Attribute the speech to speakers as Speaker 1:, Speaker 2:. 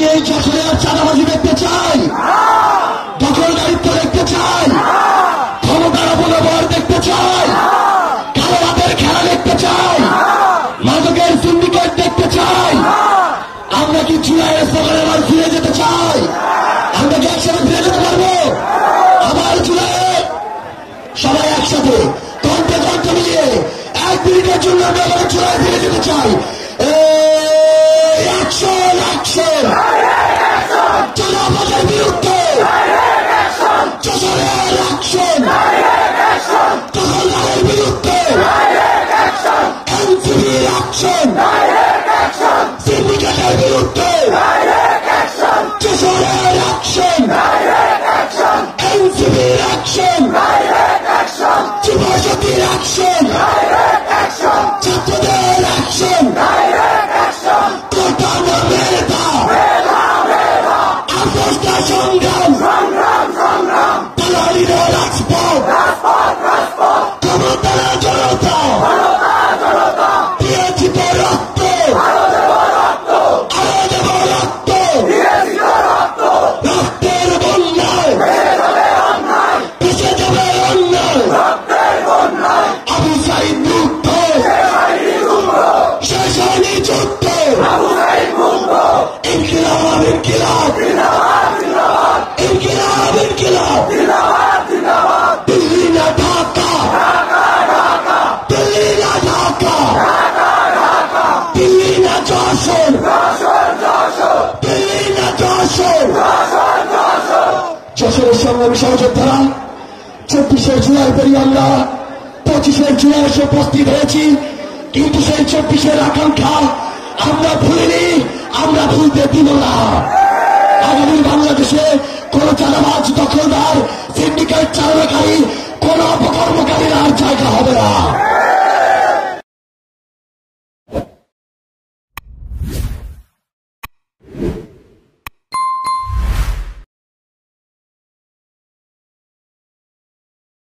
Speaker 1: কি এই যশোরে আর চাঁদাবাজি দেখতে চাই? দখলদারিত্ব দেখতে চাই? ক্ষমতার অপব্যবহার দেখতে চাই? কালো হাতের খেলা দেখতে চাই? মাদকের সিন্ডিকেট দেখতে চাই? আমরা কি জুলাইয়ের সকালে আবার ফিরে যেতে চাই? আমরা কি একসাথে ফিরে যেতে পারবো? আবার জুলাইয়ে সবাই একসাথে কণ্ঠে কণ্ঠ মিলিয়ে 1 মিনিটের জন্য আমরা আবার জুলাই ফিরে যেতে চাই। অ্যাকশন অ্যাকশন চাঁদাবাজের বিরুদ্ধে, যশোরের অ্যাকশন দখলদারের বিরুদ্ধে, এনসিবির অ্যাকশন সিন্ডিকেটের বিরুদ্ধে, যশোরের অ্যাকশন এনসিবির অ্যাকশন, যুবশক্তির অ্যাকশন, ছাত্রদের অ্যাকশন, কোটা মেধা আপোষটা সংগ্রাম, দালালির রাজপথ, ক্ষমতার জনতা দিয়েছি তো রক্ত, আরো দেব রক্ত, রক্তের বন্যায় ভেসে যাবে অন্যায়, আবু সাইদ মুক্ত, শেষ হয়নি যুদ্ধ, ইনকিলাব ইনকিলাব ইনকিলাব ইনকিলাব, দিল্লি না ঢাকা, দিল্লি না ঢাকা, দিল্লি না যশোর, দিল্লি না যশোর। যশোরের সংগ্রামী সহযোদ্ধারা, 24শে জুলাই পেরিয়ে আমরা 25শে জুলাই এসে উপস্থিত হয়েছি, কিন্তু সেই 24শে আকাঙ্ক্ষা আমরা ভুলিনি, আমরা ভুলতে দিব না। আগামী বাংলাদেশে কোন চাঁদাবাজ দখলদার